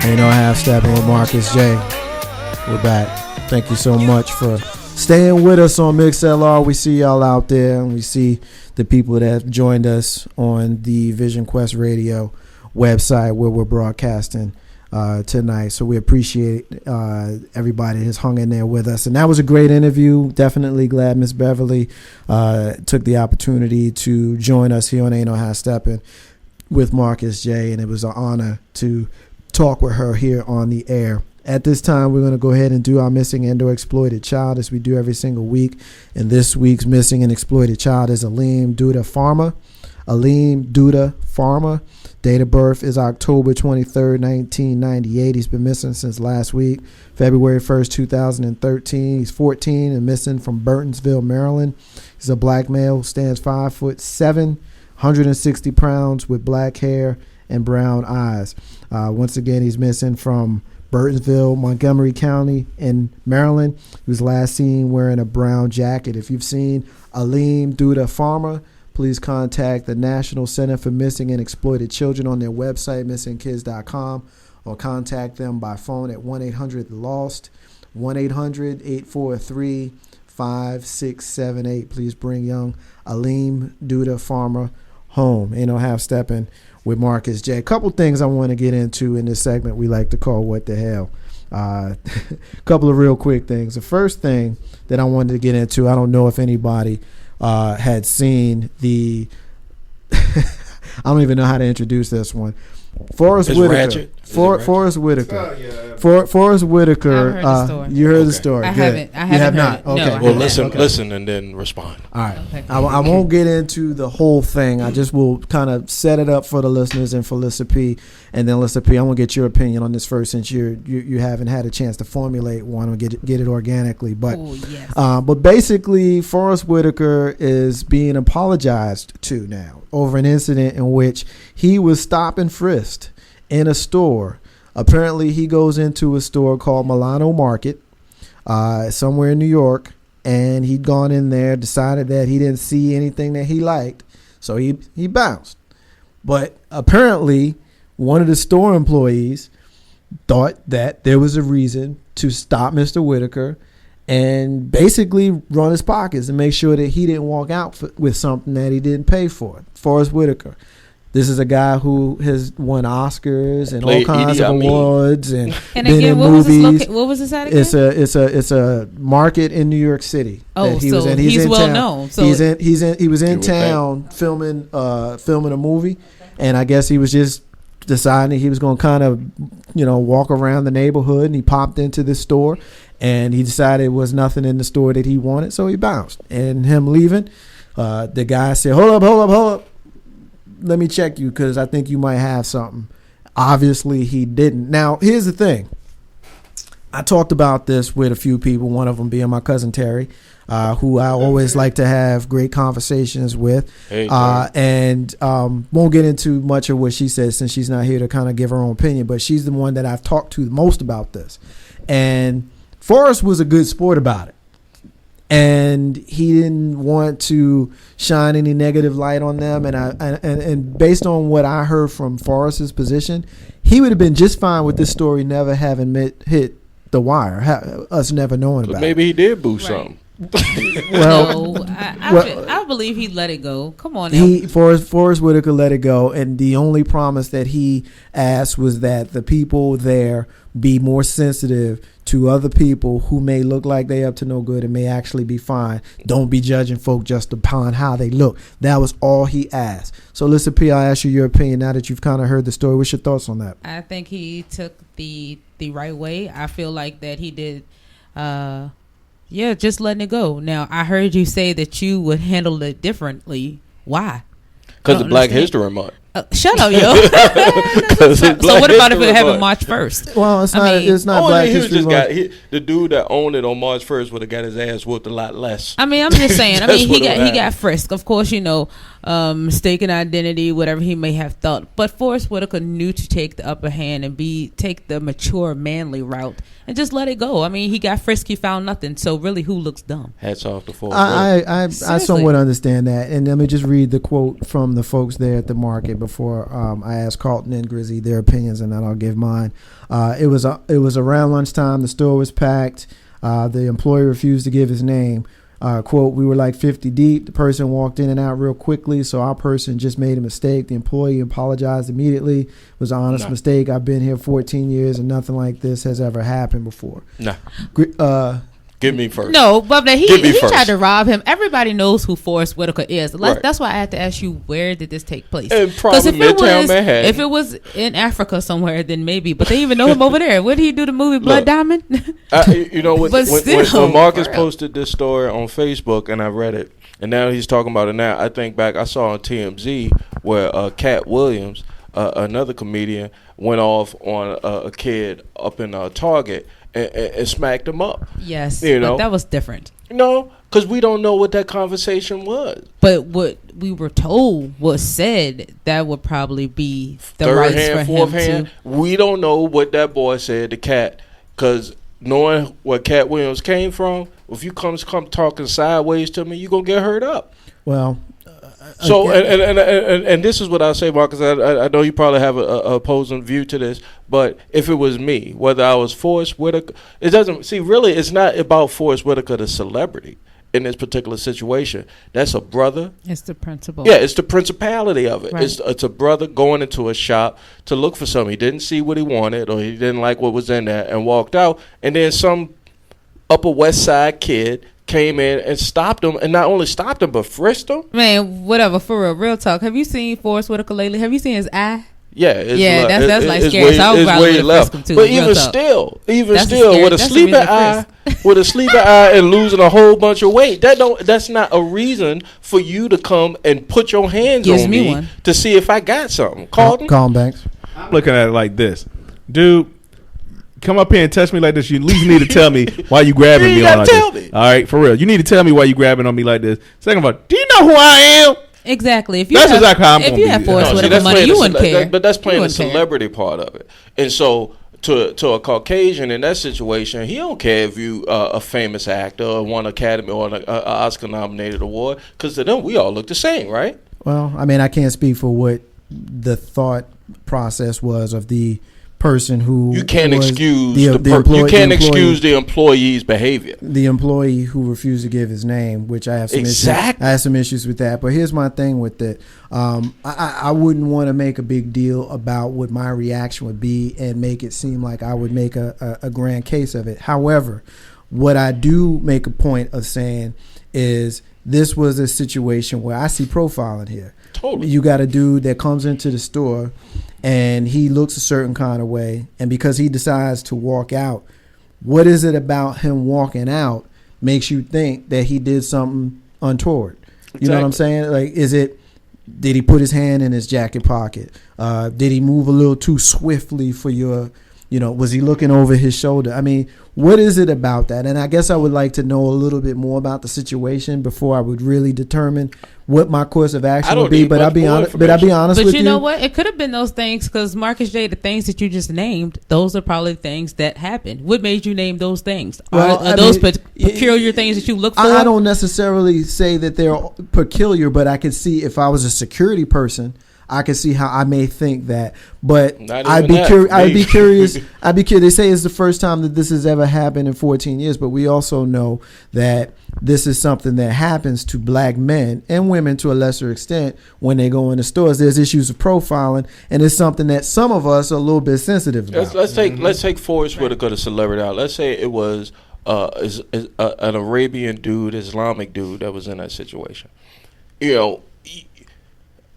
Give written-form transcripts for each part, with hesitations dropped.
Ain't no half stepping with Marcus J. We're back. Thank you so much for staying with us on MixLR. We see y'all out there, and we see the people that have joined us on the Vision Quest Radio website where we're broadcasting tonight. So we appreciate everybody that's hung in there with us. And that was a great interview. Definitely glad Miss Beverly took the opportunity to join us here on Ain't No Half Steppin' with Marcus J. And it was an honor to talk with her here on the air. At this time, we're going to go ahead and do our missing and or exploited child as we do every single week. And this week's missing and exploited child is Aleem Duda Farmer. Aleem Duda Farmer. Date of birth is October 23rd, 1998. He's been missing since last week, February 1st, 2013. He's 14 and missing from Burtonsville, Maryland. He's a black male, stands 5'7", 160 pounds with black hair and brown eyes. Once again, he's missing from Burtonsville, Montgomery County in Maryland. He was last seen wearing a brown jacket. If you've seen Aleem Duda Farmer, please contact the National Center for Missing and Exploited Children on their website, missingkids.com, or contact them by phone at 1-800-LOST, 1-800-843-5678. Please bring young Aleem Duda Farmer home. Ain't no half stepping with Marcus J. A couple things I want to get into in this segment we like to call What the Hell. A couple of real quick things. The first thing that I wanted to get into, I don't know if anybody had seen the I don't even know how to introduce this one. Forrest Whitaker. Forrest Whitaker. Forrest Whitaker. You heard the story. I haven't. You have not. No, okay. Well, listen, and then respond. All right. Okay. I won't get into the whole thing. I just will kind of set it up for the listeners and for Lissa P. And then Lissa P, I want to get your opinion on this first, since you haven't had a chance to formulate one or get it organically. But yes. But basically, Forrest Whitaker is being apologized to now over an incident in which he was stopped and frisked in a store. Apparently, he goes into a store called Milano Market, somewhere in New York, and he'd gone in there, decided that he didn't see anything that he liked, so he bounced. But apparently, one of the store employees thought that there was a reason to stop Mr. Whitaker and basically run his pockets and make sure that he didn't walk out with something that he didn't pay for. Forrest Whitaker. This is a guy who has won Oscars and all kinds of awards and been again, in movies. What was this at again? It's a market in New York City. Oh, he so was in. He's in well town. known. So he was in town filming a movie, and I guess he was just deciding he was going to kind of walk around the neighborhood, and he popped into this store, and he decided it was nothing in the store that he wanted, so he bounced. And him leaving, the guy said, hold up. Let me check you because I think you might have something. Obviously, he didn't. Now, here's the thing. I talked about this with a few people, one of them being my cousin Terry, who I always like to have great conversations with. And won't get into much of what she says since she's not here to kind of give her own opinion, but she's the one that I've talked to the most about this. And Forrest was a good sport about it. And he didn't want to shine any negative light on them. And based on what I heard from Forrest's position, he would have been just fine with this story never having hit the wire, us never knowing about it. Maybe he did boo something. Well, I believe he let it go. Come on now. Forrest Whitaker let it go, and the only promise that he asked was that the people there be more sensitive to other people who may look like they up to no good and may actually be fine. Don't be judging folk just upon how they look. That was all he asked. So listen, P, I'll ask you your opinion now that you've kind of heard the story. What's your thoughts on that? I think he took the right way. I feel like that he did just letting it go. Now, I heard you say that you would handle it differently. Why? Because of Black History Month. Shut up, yo. So what about if it happened March 1st? Well, it's not Black History Month. The dude that owned it on March 1st would have got his ass whooped a lot less. I mean, I'm just saying. I mean, he got frisked. Of course, mistaken identity, whatever he may have thought. But Forrest Whitaker knew to take the upper hand and take the mature, manly route and just let it go. I mean, he got frisked, he found nothing. So really, who looks dumb? Hats off to Forrest. I somewhat understand that, and let me just read the quote from the folks there at the market before I ask Carlton and Grizzy their opinions, and then I'll give mine. It was around lunchtime. The store was packed. The employee refused to give his name. Quote, we were like 50 deep. The person walked in and out real quickly, so our person just made a mistake. The employee apologized immediately. It was an honest mistake. I've been here 14 years, and nothing like this has ever happened before. Give me first. No, but he tried to rob him. Everybody knows who Forrest Whitaker is. Right. That's why I had to ask you, where did this take place? Probably Midtown Manhattan. If it was in Africa somewhere, then maybe. But they even know him over there. What did he do the movie Blood Diamond? When Marcus posted this story on Facebook and I read it, and now he's talking about it now, I think back, I saw on TMZ where Cat Williams, another comedian, went off on a kid up in Target and smacked him up. Yes, but that was different. No, because we don't know what that conversation was. But what we were told was said, that would probably be the third rights hand, for fourth him hand. to. We don't know what that boy said to Cat, because knowing where Cat Williams came from, if you come talking sideways to me, you're going to get hurt up. Well... So and this is what I'll say, Marcus. I know you probably have a opposing view to this, but if it was me, whether I was Forrest Whitaker, it doesn't see really. It's not about Forrest Whitaker, the celebrity in this particular situation. That's a brother. It's the principle. Yeah, it's the principality of it. Right. It's a brother going into a shop to look for something. He didn't see what he wanted, or he didn't like what was in there, and walked out. And then some Upper West Side kid came in and stopped him, and not only stopped him but frisked him. Man, whatever. For real talk. Have you seen Forrest Whitaker lately? Have you seen his eye? Yeah, that's like scary. So I would probably frisk him too. But even still, with a sleeping eye, and losing a whole bunch of weight, that's not a reason for you to come and put your hands on me to see if I got something. Calm Banks. I'm looking at it like this, dude. Come up here and touch me like this. You at least need to tell me why you grabbing me on like this. All right, for real. You need to tell me why you grabbing on me like this. Second of all, do you know who I am? Exactly. If you that's have, exactly how I'm going to be. If you have Forrest Whitaker money, you wouldn't care. But that's playing the celebrity part of it. And so to a Caucasian in that situation, he don't care if you a famous actor or won Academy or an Oscar-nominated award, because to them, we all look the same, right? Well, I mean, I can't speak for what the thought process was of the person who you can't excuse the employee's behavior. The employee who refused to give his name, which I have some issues. I have some issues with that. But here's my thing with it: I wouldn't want to make a big deal about what my reaction would be and make it seem like I would make a grand case of it. However, what I do make a point of saying is this was a situation where I see profiling here. Totally. You got a dude that comes into the store and he looks a certain kind of way, and because he decides to walk out, what is it about him walking out makes you think that he did something untoward? You know what I'm saying? Like, did he put his hand in his jacket pocket? Did he move a little too swiftly for your, was he looking over his shoulder? I mean, what is it about that? And I guess I would like to know a little bit more about the situation before I would really determine what my course of action would be. But I'll be honest. But with you. But you know what? It could have been those things, because Marcus J, the things that you just named, those are probably things that happened. What made you name those things? Are those peculiar things that you look for? I don't necessarily say that they're peculiar, but I could see if I was a security person, I could see how I may think that, but I'd be curious. They say it's the first time that this has ever happened in 14 years, but we also know that this is something that happens to black men and women to a lesser extent when they go into stores. There's issues of profiling, and it's something that some of us are a little bit sensitive about. Let's take Forrest Whitaker, the celebrity out. Let's say it was an Arabian dude, Islamic dude that was in that situation.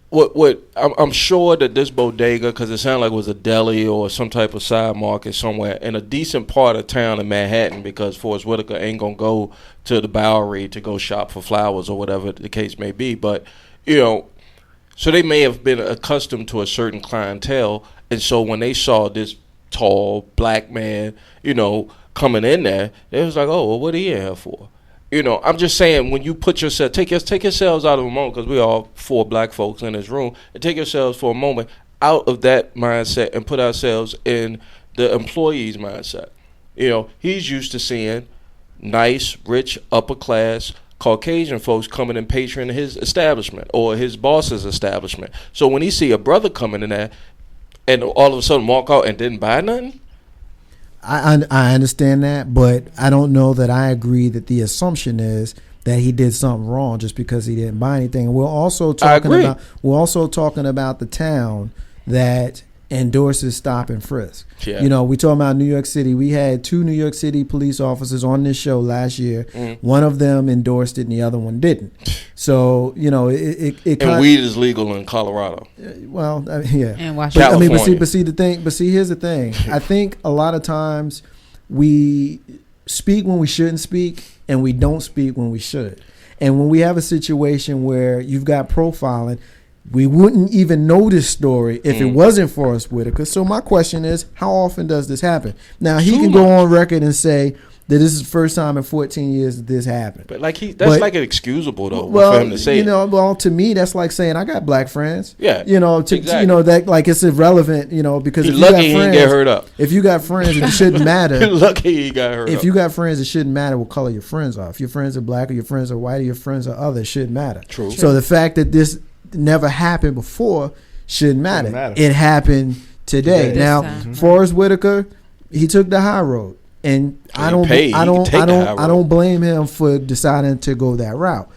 What I'm sure that this bodega, because it sounded like it was a deli or some type of side market somewhere in a decent part of town in Manhattan, because Forrest Whitaker ain't gonna go to the Bowery to go shop for flowers or whatever the case may be. But so they may have been accustomed to a certain clientele, and so when they saw this tall black man, coming in there, they was like, oh, well, what are you in here for? I'm just saying, when you put yourself, take yourselves out of a moment, because we all 4 black folks in this room, and take yourselves for a moment out of that mindset and put ourselves in the employee's mindset. He's used to seeing nice, rich, upper class Caucasian folks coming and patroning his establishment or his boss's establishment. So when he see a brother coming in there and all of a sudden walk out and didn't buy nothing, I understand that, but I don't know that I agree that the assumption is that he did something wrong just because he didn't buy anything. We're also talking about the town that endorses stop and frisk. Yeah. We talking about New York City. We had 2 New York City police officers on this show last year. One of them endorsed it and the other one didn't. So, and weed is legal in Colorado. Well, yeah. And Washington. California. But here's the thing. I think a lot of times we speak when we shouldn't speak and we don't speak when we should. And when we have a situation where you've got profiling, we wouldn't even know this story if it wasn't Forrest Whitaker. So my question is, how often does this happen? Now, he can go on record and say that this is the first time in 14 years that this happened. But that's inexcusable though for him to say. To me, that's like saying I got black friends. Yeah. Exactly. That like it's irrelevant. Because he's if lucky you got he friends, didn't get hurt up. If you got friends, it shouldn't matter. Lucky he got hurt up. If you got friends, it shouldn't matter what color your friends are. If your friends are black or your friends are white or your friends are other, it shouldn't matter. True. So the fact that this never happened before shouldn't matter. It happened today. Now, Forrest Whitaker, he took the high road, and I don't blame him for deciding to go that route.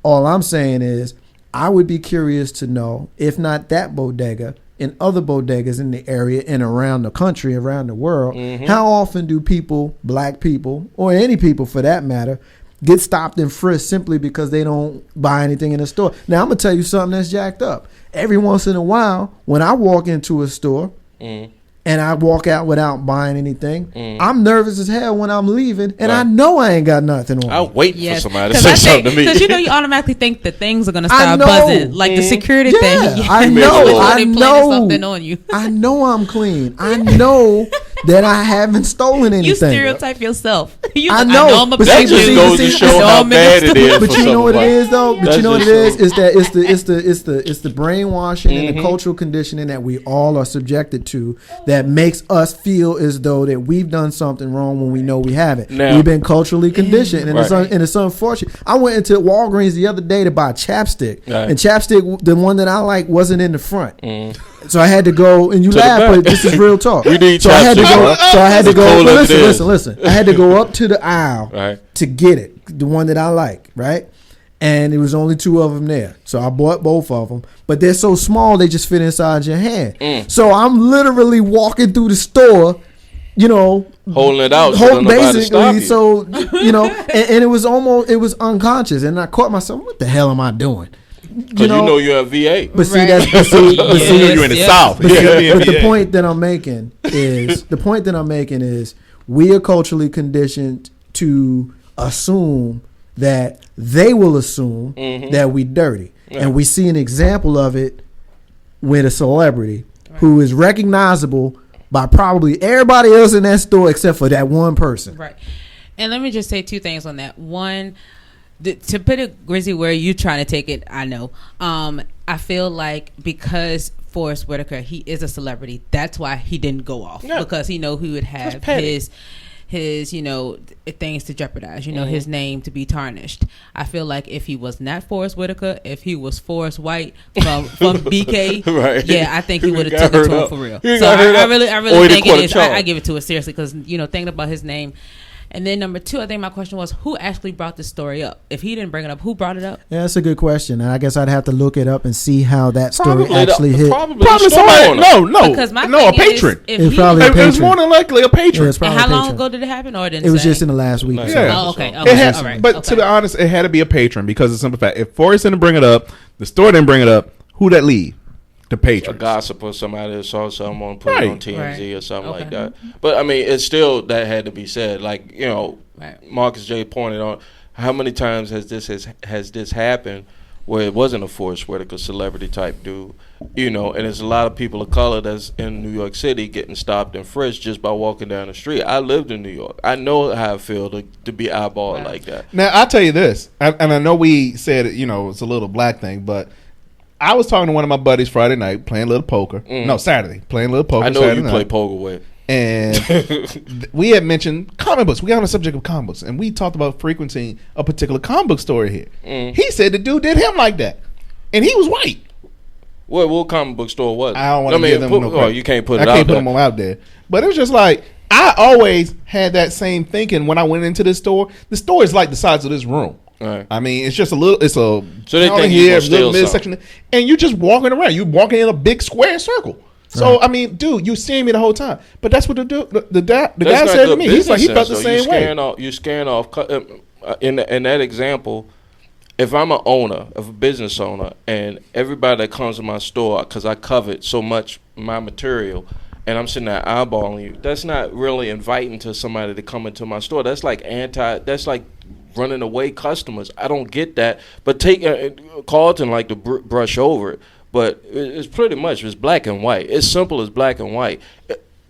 All I'm saying is, I would be curious to know, if not that bodega, in other bodegas in the area and around the country, around the world, how often do people, black people, or any people for that matter, get stopped and frisked simply because they don't buy anything in the store? Now, I'm going to tell you something that's jacked up. Every once in a while, when I walk into a store and I walk out without buying anything, I'm nervous as hell when I'm leaving, and I know I ain't got nothing on. I'll wait for somebody to say something to me. Because you automatically think that things are going to start buzzing. Like the security thing. I know. Something on you. I know I'm clean. I know that I haven't stolen anything. You stereotype yourself. I know. I'm a that just goes to show how bad it is. But you know what it is, though. But you know what it is that it's the brainwashing and the cultural conditioning that we all are subjected to that makes us feel as though that we've done something wrong when we know we haven't. Now, we've been culturally conditioned, and it's unfortunate. I went into Walgreens the other day to buy chapstick, and chapstick, the one that I like, wasn't in the front. So I had to go, and you laugh, but this is real talk. You need so I had to go. So I had to go. Listen. I had to go up to the aisle to get it, the one that I like, right? And there was only 2 of them there, so I bought both of them. But they're so small, they just fit inside your hand. So I'm literally walking through the store, holding it out, basically. So and it was unconscious, and I caught myself. What the hell am I doing? Because you're a VA. But see, you're in the South. But the point that I'm making is we are culturally conditioned to assume that they will assume that we dirty. And we see an example of it with a celebrity who is recognizable by probably everybody else in that store except for that one person. Right. And let me just say 2 things on that. One, to put it, Grizzy, where you're trying to take it, I know. I feel like because Forrest Whitaker, he is a celebrity, that's why he didn't go off. Yeah. Because he know he would have his things to jeopardize, his name to be tarnished. I feel like if he was not Forrest Whitaker, if he was Forrest White from BK, I think he would have took it to him for real. So I really think it is. I give it to it seriously because thinking about his name. And then number 2, I think my question was, who actually brought this story up? If he didn't bring it up, who brought it up? Yeah, that's a good question. And I guess I'd have to look it up and see how that story actually hit. Probably somebody. No. Because my a patron. It's probably a patron. It's more than likely a patron. And how long ago did it happen? Or didn't it was just in the last week. Yeah. Oh, okay. All right. But to be honest, it had to be a patron because of the simple fact. If Forrest didn't bring it up, the store didn't bring it up, who that leave? The patrons. A gossip or somebody that saw someone put it on TMZ or something like that. But I mean, it's still that had to be said. Like Marcus J pointed on, how many times has this happened where it wasn't a Forrest Whitaker celebrity type dude, you know, and there's a lot of people of color that's in New York City getting stopped and frisked just by walking down the street. I lived in New York. I know how it feels to be eyeballed like that. Now, I'll tell you this, and I know we said, you know, it's a little black thing, but I was talking to one of my buddies Friday night playing a little poker. No, Saturday, playing a little poker. I know Saturday you play poker with. And we had mentioned comic books. We got on the subject of comic books, and we talked about frequenting a particular comic book store here. He said the dude did him like that, and he was white. What comic book store was it? I don't want to give them no credit. You can't put it I out can't there. put them out there. But it was just like, I always had that same thinking when I went into this store. The store is like the size of this room. Right. I mean, it's just a little. It's a so they think here, you little midsection, and you're just walking around. You're walking in a big square circle. So I mean, dude, you seeing me the whole time. But that's what the guy said to me. He's like, he felt the same way. You're scaring off. In that example, if I'm an owner, of a business owner, and everybody that comes to my store, because I covet so much my material, and I'm sitting there eyeballing you, that's not really inviting to somebody to come into my store. That's like running away customers. I don't get that. But Carlton like to brush over it. But it's pretty much, it's black and white. It's simple as black and white.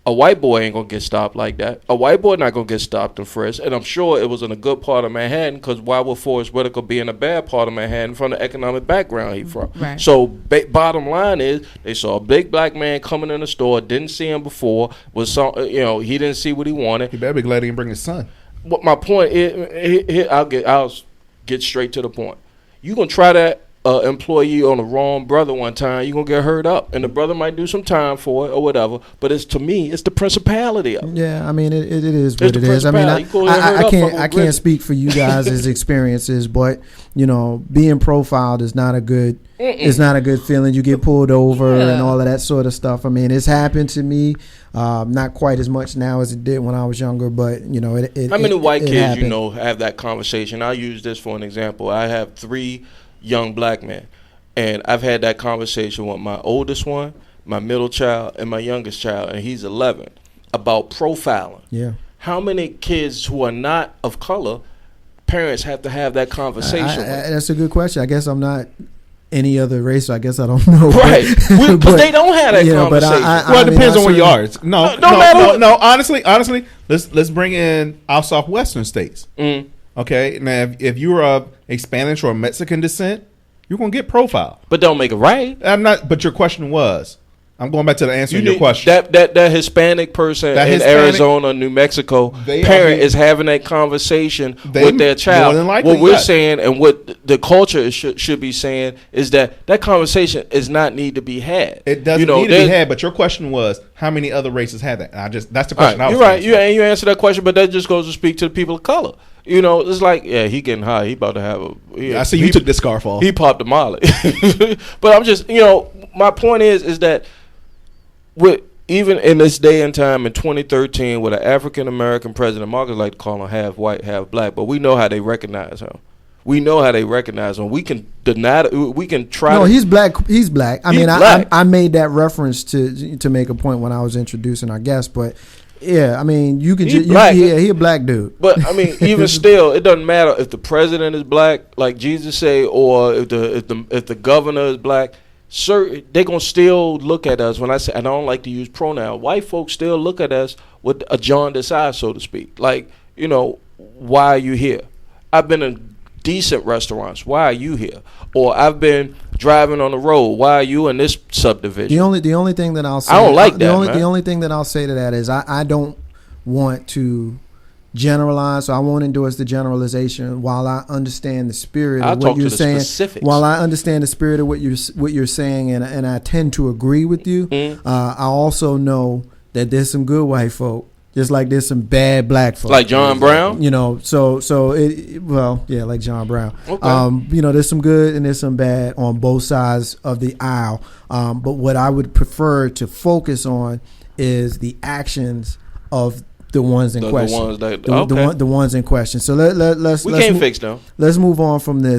A white boy ain't going to get stopped like that. A white boy not going to get stopped and frisked. And I'm sure it was in a good part of Manhattan, because why would Forrest Whitaker be in a bad part of Manhattan from the economic background he from? Right. So bottom line is, they saw a big black man coming in the store, didn't see him before, he didn't see what he wanted. He better be glad he didn't bring his son. What my point is, I'll get straight to the point. You going to try that employee on the wrong brother one time, you're going to get hurt up. And the brother might do some time for it or whatever. But to me, it's the principality of it. Yeah, I mean, it is what it is. I mean, I can't speak for you guys' experiences, but, you know, being profiled is not a good feeling. You get pulled over and all of that sort of stuff. I mean, it's happened to me, not quite as much now as it did when I was younger, but, you know, how many white kids happened. you know have that conversation? I'll use this for an example. I have 3 young black men, and I've had that conversation with my oldest one, my middle child, and my youngest child, and he's 11, about profiling. Yeah. How many kids who are not of color, parents have to have that conversation with? That's a good question. I guess I'm not any other race, so I guess I don't know. Right. But they don't have that conversation. Well, it depends on where you are. No. Honestly, let's bring in our southwestern states. Okay, now if you're of a Spanish or a Mexican descent, you're gonna get profiled. But don't make it right. I'm not. But your question was, I'm going back to the answer to your question. That Hispanic person in Arizona, New Mexico, parent is having that conversation with their child. What we're saying and what the culture should be saying is that conversation is not need to be had. It doesn't need to be had. But your question was, how many other races have that? And that's the question. You're right. You answered that question, but that just goes to speak to the people of color. You know, it's like, he getting high. He about to have I see you took this scarf off. He popped a molly. But I'm just, my point is that even in this day and time in 2013, with an African American president, Marcus like to call him half white, half black, but we know how they recognize him. We can deny. We can try. No, he's black. He's black. I made that reference to make a point when I was introducing our guest, but. Yeah, I mean, you could just he a black dude. But I mean, even still, it doesn't matter if the president is black, like Jesus say, or if the governor is black. They're gonna still look at us. When I say, I don't like to use pronoun, white folks still look at us with a jaundiced eye, so to speak. Like, why are you here? I've been in decent restaurants. Why are you here? Or I've been driving on the road. Why are you in this subdivision? The only thing that I'll say, I don't like that. The only thing that I'll say to that is I don't want to generalize, so I won't endorse the generalization. While I understand the spirit of what you're saying, while I understand the spirit of what you're saying, and I tend to agree with you, I also know that there's some good white folk. Just like there's some bad black folks. Like John Brown? Like John Brown. Okay. There's some good and there's some bad on both sides of the aisle. But what I would prefer to focus on is the actions of the ones in question. The ones in question. So let's fix them. Let's move on from this.